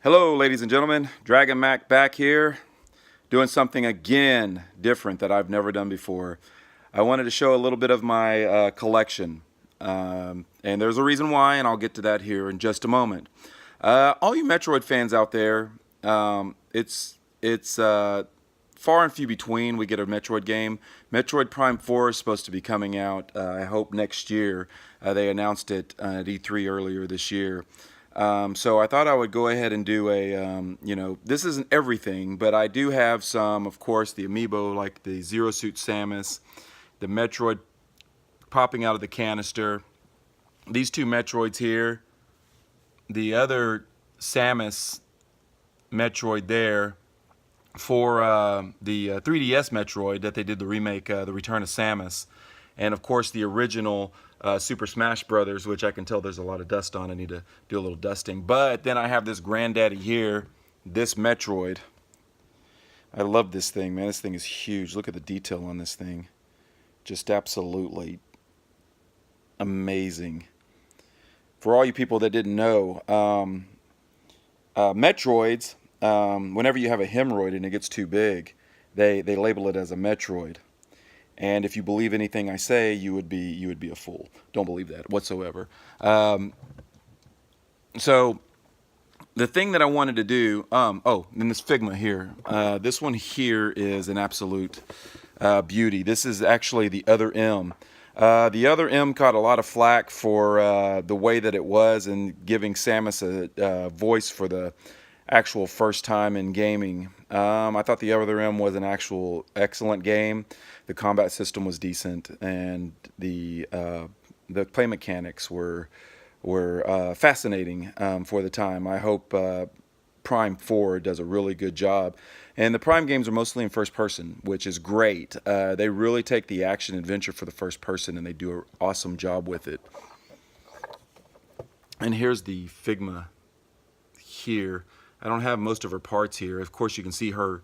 Hello, ladies and gentlemen. DragonMac back here, doing something again different that I've never done before. I wanted to show a little bit of my collection, and there's a reason why, and I'll get to that here in just a moment. All you Metroid fans out there, it's far and few between we get a Metroid game. Metroid Prime 4 is supposed to be coming out, I hope, next year. They announced it at E3 earlier this year. So I thought I would go ahead and do a, this isn't everything, but I do have some, of course, the amiibo, like the Zero Suit Samus, the Metroid popping out of the canister, these two Metroids here, the other Samus Metroid there for the 3DS Metroid that they did the remake, The Return of Samus, and of course the original Super Smash Brothers, which I can tell there's a lot of dust on. I need to do a little dusting. But then I have this granddaddy here, this Metroid. I love this thing, man. This thing is huge. Look at the detail on this thing. Just absolutely amazing. For all you people that didn't know, Metroids, whenever you have a hemorrhoid and it gets too big, they label it as a Metroid. And if you believe anything I say, you would be a fool. Don't believe that whatsoever. So the thing that I wanted to do, and this Figma here, this one here is an absolute beauty. This is actually the other M. The other M caught a lot of flack for the way that it was and giving Samus a voice for the actual first time in gaming. I thought the other M was an actual excellent game. The combat system was decent, and the play mechanics were fascinating for the time. I hope Prime 4 does a really good job. And the Prime games are mostly in first person, which is great. They really take the action adventure for the first person, and they do an awesome job with it. And here's the Figma here. I don't have most of her parts here. Of course, you can see her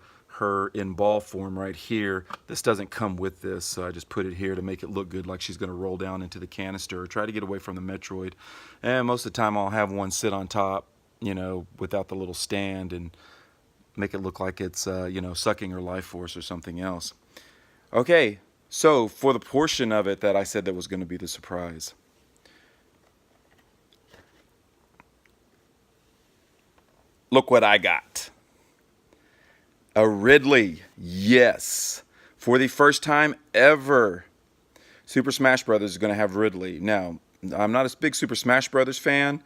in ball form right here. This doesn't come with this, so I just put it here to make it look good, like she's going to roll down into the canister or try to get away from the Metroid. And most of the time I'll have one sit on top, without the little stand, and make it look like it's, sucking her life force or something else. Okay, so for the portion of it that I said that was going to be the surprise, look what I got. A Ridley, yes. For the first time ever, Super Smash Brothers is going to have Ridley. Now, I'm not a big Super Smash Brothers fan.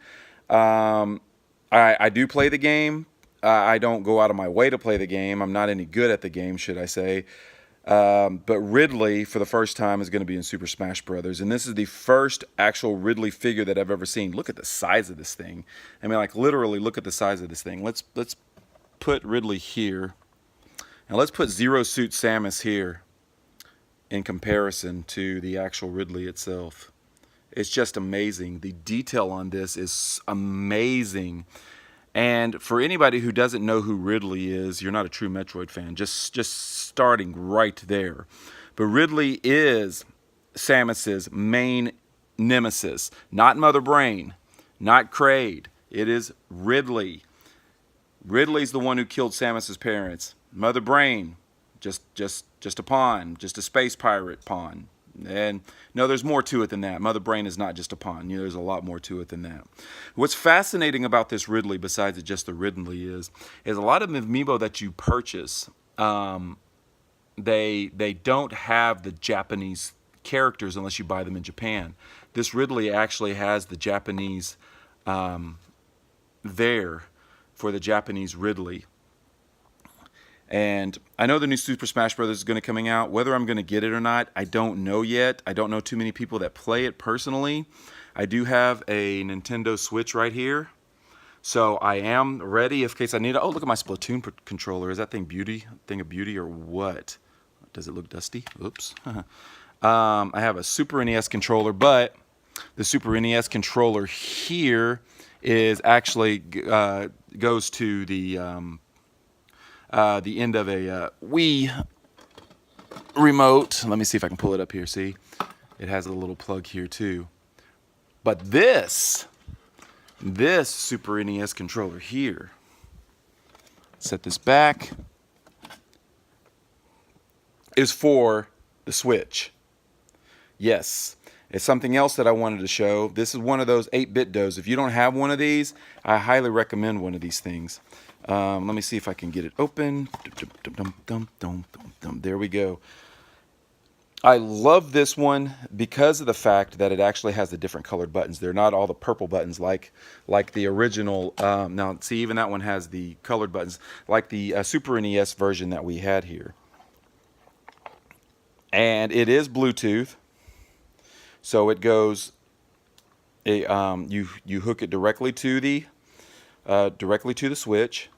I do play the game. I don't go out of my way to play the game. I'm not any good at the game, should I say. But Ridley, for the first time, is going to be in Super Smash Brothers. And this is the first actual Ridley figure that I've ever seen. Look at the size of this thing. I mean, like, literally, look at the size of this thing. Let's put Ridley here. Now let's put Zero Suit Samus here in comparison to the actual Ridley itself. It's just amazing. The detail on this is amazing. And for anybody who doesn't know who Ridley is, you're not a true Metroid fan. Just starting right there. But Ridley is Samus's main nemesis. Not Mother Brain, not Kraid. It is Ridley. Ridley's the one who killed Samus's parents. Mother Brain, just a pawn, just a space pirate pawn. And no, there's more to it than that. Mother Brain is not just a pawn. There's a lot more to it than that. What's fascinating about this Ridley, besides it just the Ridley, is a lot of amiibo that you purchase, they don't have the Japanese characters unless you buy them in Japan. This Ridley actually has the Japanese there for the Japanese Ridley. And I know the new Super Smash Brothers is going to coming out. Whether I'm going to get it or not, I don't know yet. I don't know too many people that play it personally. I do have a Nintendo Switch right here, so I am ready in case I need it. Oh, look at my Splatoon controller. Is that thing of beauty or what? Does it look dusty? Oops. I have a Super NES controller, but the Super NES controller here is actually goes to the end of a Wii remote. Let me see if I can pull it up here. See, it has a little plug here too. But this Super NES controller here set this back, is for the Switch. Yes, it's something else that I wanted to show. This is one of those 8-bit doughs. If you don't have one of these, I highly recommend one of these things. Let me see if I can get it open. There we go. I love this one because of the fact that it actually has the different colored buttons. They're not all the purple buttons like the original. Now, see, even that one has the colored buttons, like the Super NES version that we had here. And it is Bluetooth, so it goes. You hook it directly to the Switch,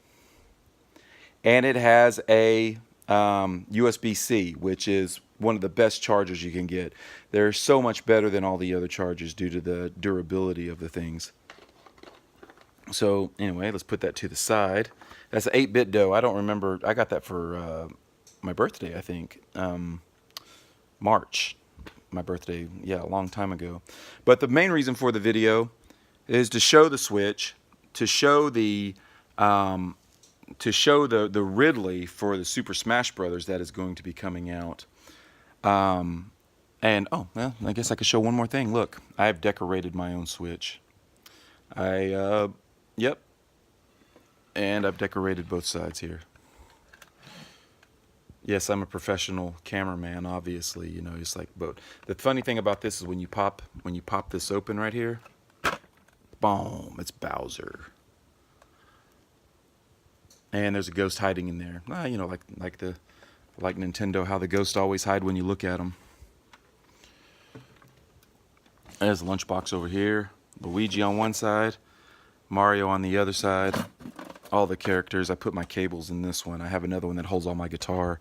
and it has a USB-C, which is one of the best chargers you can get. They're so much better than all the other chargers due to the durability of the things. So anyway, let's put that to the side. That's an 8-bit dough. I don't remember. I got that for my birthday, I think. March. My birthday, yeah, a long time ago. But the main reason for the video is to show the Switch, to show the Ridley for the Super Smash Brothers that is going to be coming out. And oh, well, I guess I could show one more thing. Look, I have decorated my own Switch. Yep. And I've decorated both sides here. Yes, I'm a professional cameraman, obviously, you know, just like, but the funny thing about this is when you pop this open right here, boom, it's Bowser. And there's a ghost hiding in there. You know, like Nintendo, how the ghosts always hide when you look at them. There's a lunchbox over here, Luigi on one side, Mario on the other side. All the characters. I put my cables in this one. I have another one that holds all my guitar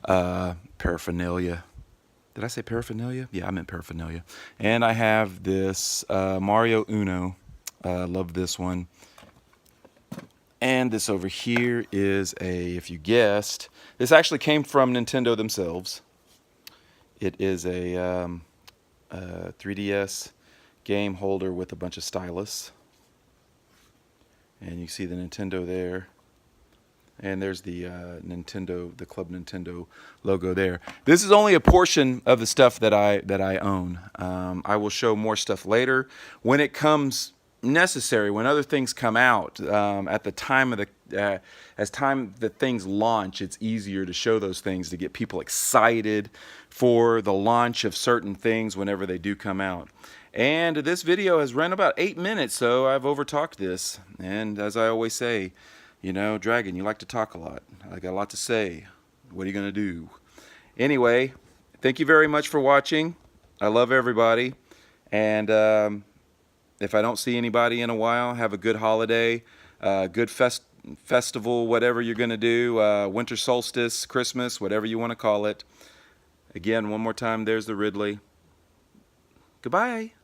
paraphernalia. Did I say paraphernalia? Yeah, I meant paraphernalia. And I have this Mario Uno. Love this one. And this over here is if you guessed, this actually came from Nintendo themselves. It is a 3DS game holder with a bunch of stylus. And you see the Nintendo there. And there's the the Club Nintendo logo there. This is only a portion of the stuff that I own. I will show more stuff later when it comes necessary, when other things come out. At the time of the things launch, it's easier to show those things to get people excited for the launch of certain things whenever they do come out. And this video has run about 8 minutes, so I've overtalked this. And as I always say, you know, Dragon, you like to talk a lot. I got a lot to say. What are you going to do? Anyway, thank you very much for watching. I love everybody. And if I don't see anybody in a while, have a good holiday, good festival, whatever you're going to do, winter solstice, Christmas, whatever you want to call it. Again, one more time, there's the Ridley. Goodbye.